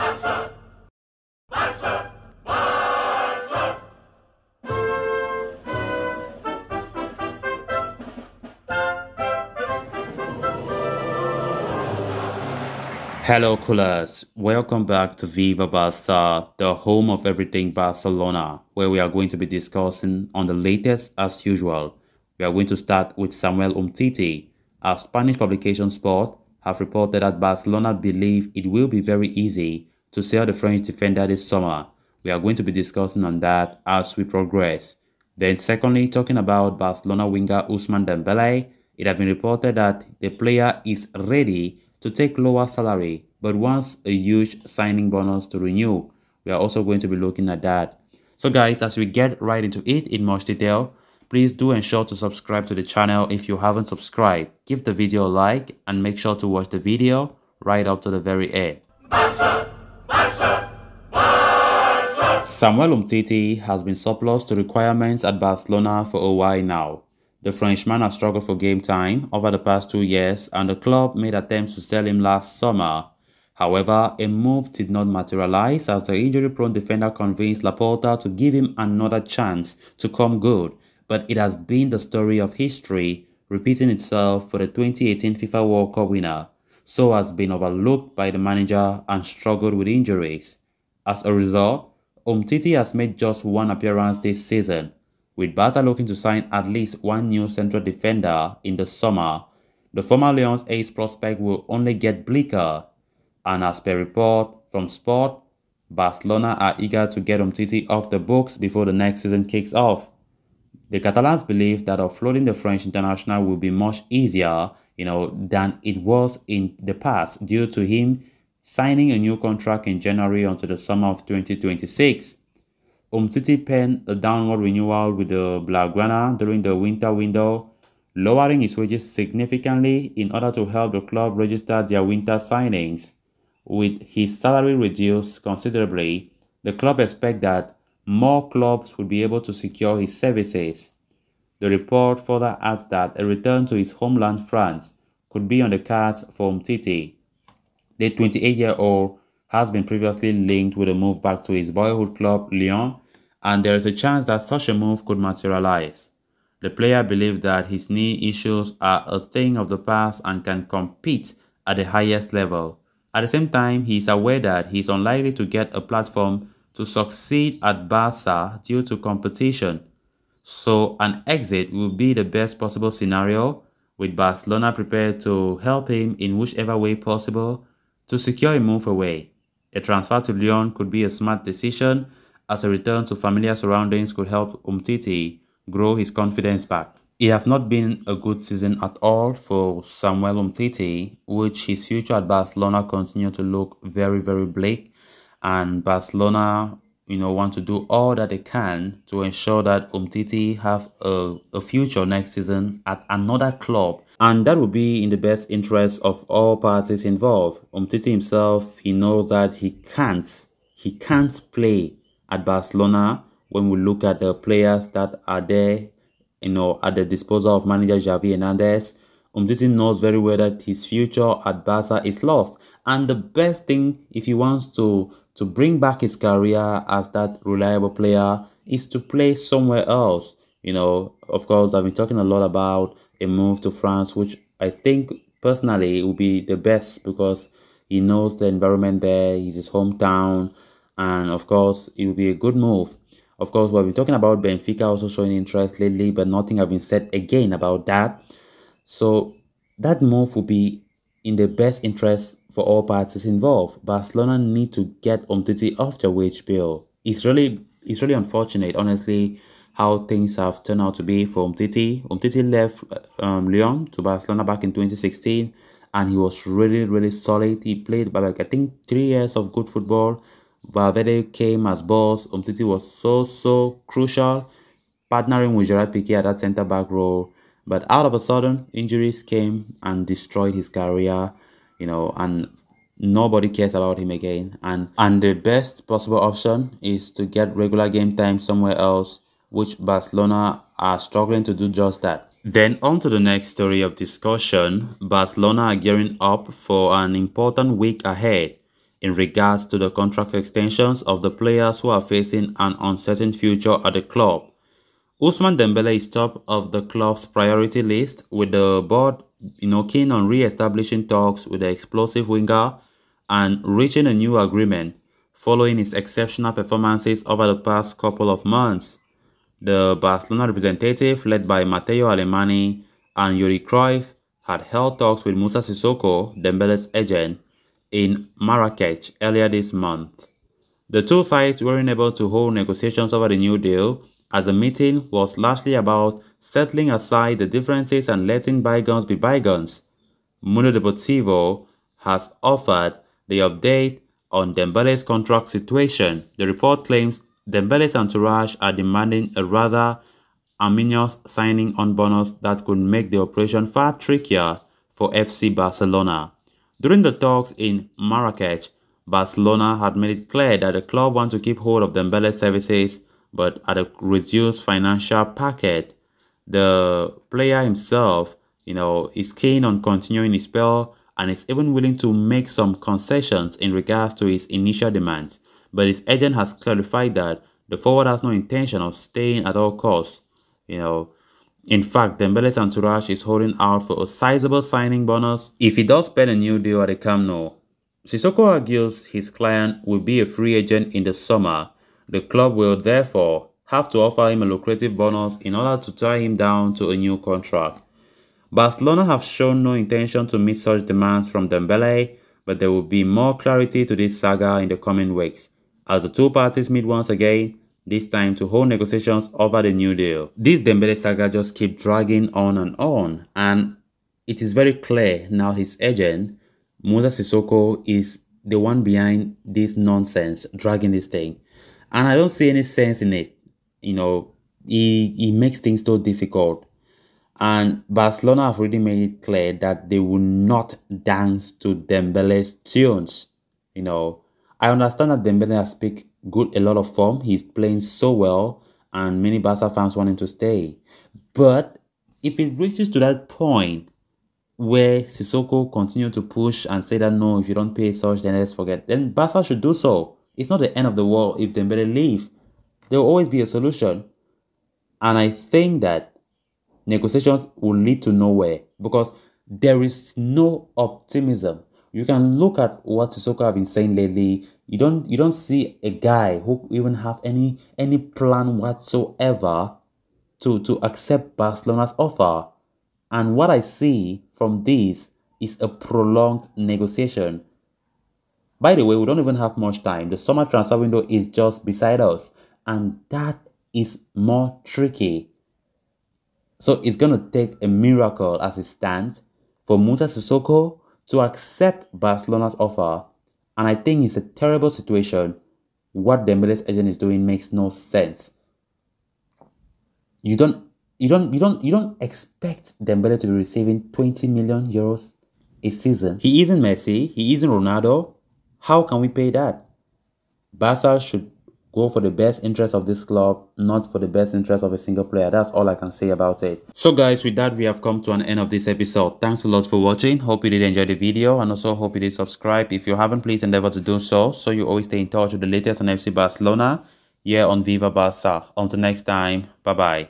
Hello, coolers. Welcome back to Viva Barca, the home of everything Barcelona, where we are going to be discussing on the latest as usual. We are going to start with Samuel Umtiti. Our Spanish publication Sport have reported that Barcelona believe it will be very easy to sell the French defender this summer. We are going to be discussing on that as we progress. Then secondly, talking about Barcelona winger Ousmane Dembele, it has been reported that the player is ready to take lower salary but wants a huge signing bonus to renew. We are also going to be looking at that. So guys, as we get right into it in much detail, please do ensure to subscribe to the channel if you haven't subscribed. Give the video a like and make sure to watch the video right up to the very end. Samuel Umtiti has been surplus to requirements at Barcelona for a while now. The Frenchman has struggled for game time over the past 2 years and the club made attempts to sell him last summer. However, a move did not materialize as the injury-prone defender convinced Laporta to give him another chance to come good, but it has been the story of history repeating itself for the 2018 FIFA World Cup winner, so has been overlooked by the manager and struggled with injuries. As a result, Umtiti has made just one appearance this season, with Barca looking to sign at least one new central defender in the summer. The former Lyon's ace prospect will only get bleaker, and as per report from Sport, Barcelona are eager to get Umtiti off the books before the next season kicks off. The Catalans believe that offloading the French international will be much easier, than it was in the past due to him signing a new contract in January until the summer of 2026. Umtiti penned a downward renewal with the Blaugrana during the winter window, lowering his wages significantly in order to help the club register their winter signings. With his salary reduced considerably, the club expects that more clubs will be able to secure his services. The report further adds that a return to his homeland France could be on the cards for Umtiti. The 28-year-old has been previously linked with a move back to his boyhood club Lyon, and there is a chance that such a move could materialize. The player believes that his knee issues are a thing of the past and can compete at the highest level. At the same time, he is aware that he is unlikely to get a platform to succeed at Barca due to competition. So an exit will be the best possible scenario, with Barcelona prepared to help him in whichever way possible to secure a move away. A transfer to Lyon could be a smart decision, as a return to familiar surroundings could help Umtiti grow his confidence back. It has not been a good season at all for Samuel Umtiti, which his future at Barcelona continued to look very, very bleak, and Barcelona want to do all that they can to ensure that Umtiti have a future next season at another club, and that would be in the best interest of all parties involved. Umtiti himself, he knows that he can't play at Barcelona when we look at the players that are there, at the disposal of manager Xavi Hernandez. Umtiti knows very well that his future at Barca is lost, and the best thing if he wants to bring back his career as that reliable player is to play somewhere else. Of course, I've been talking a lot about a move to France, which I think personally will be the best because he knows the environment there, it's his hometown, and of course, it will be a good move. Of course, we've been talking about Benfica also showing interest lately, but nothing has been said again about that. So that move will be in the best interest for all parties involved. Barcelona need to get Umtiti off the wage bill. It's really unfortunate, honestly, how things have turned out to be for Umtiti. Umtiti left Lyon to Barcelona back in 2016, and he was really solid. He played by I think 3 years of good football. Valverde came as boss. Umtiti was so crucial, partnering with Gerard Piqué at that centre-back role. But out of a sudden, injuries came and destroyed his career, and nobody cares about him again. And the best possible option is to get regular game time somewhere else, which Barcelona are struggling to do just that. Then on to the next story of discussion. Barcelona are gearing up for an important week ahead. in regards to the contract extensions of the players who are facing an uncertain future at the club. Ousmane Dembele is top of the club's priority list, with the board keen on re-establishing talks with the explosive winger and reaching a new agreement following his exceptional performances over the past couple of months. The Barcelona representative, led by Matteo Alemany and Yuri Cruyff, had held talks with Moussa Sissoko, Dembele's agent, in Marrakech earlier this month. The two sides weren't able to hold negotiations over the new deal, as the meeting was largely about settling aside the differences and letting bygones be bygones. Mundo Deportivo has offered the update on Dembele's contract situation. The report claims Dembele's entourage are demanding a rather ominous signing-on bonus that could make the operation far trickier for FC Barcelona. During the talks in Marrakech, Barcelona had made it clear that the club wants to keep hold of Dembele's services, but at a reduced financial packet. The player himself, is keen on continuing his spell and is even willing to make some concessions in regards to his initial demands. But his agent has clarified that the forward has no intention of staying at all costs. In fact, Dembele's entourage is holding out for a sizable signing bonus if he does pen a new deal at the Camp Nou. Sissoko argues his client will be a free agent in the summer. The club will therefore have to offer him a lucrative bonus in order to tie him down to a new contract. Barcelona have shown no intention to meet such demands from Dembele, but there will be more clarity to this saga in the coming weeks, as the two parties meet once again, this time to hold negotiations over the new deal. This Dembele saga just keeps dragging on, and it is very clear now his agent, Moussa Sissoko, is the one behind this nonsense, dragging this thing. And I don't see any sense in it. He makes things so difficult. And Barcelona have already made it clear that they will not dance to Dembele's tunes. I understand that Dembele has picked a lot of form. He's playing so well, and many Barca fans want him to stay. But if it reaches to that point where Sissoko continue to push and say that no, if you don't pay such, then let's forget, then Barca should do so. It's not the end of the world if Dembele leave. There will always be a solution. And I think that negotiations will lead to nowhere because there is no optimism. You can look at what Sissoko have been saying lately. You don't see a guy who even have any plan whatsoever to accept Barcelona's offer. And what I see from this is a prolonged negotiation. By the way, we don't even have much time. The summer transfer window is just beside us, and that is more tricky. So it's going to take a miracle as it stands for Moussa Sissoko to accept Barcelona's offer. And I think it's a terrible situation. What Dembele's agent is doing makes no sense. You don't expect Dembele to be receiving 20 million euros a season. He isn't Messi, he isn't Ronaldo. How can we pay that? Barca should go for the best interest of this club, not for the best interest of a single player. That's all I can say about it. So guys, with that, we have come to an end of this episode. Thanks a lot for watching. Hope you did enjoy the video, and also hope you did subscribe. If you haven't, please endeavor to do so you always stay in touch with the latest on FC Barcelona here on Viva Barca. Until next time, bye bye.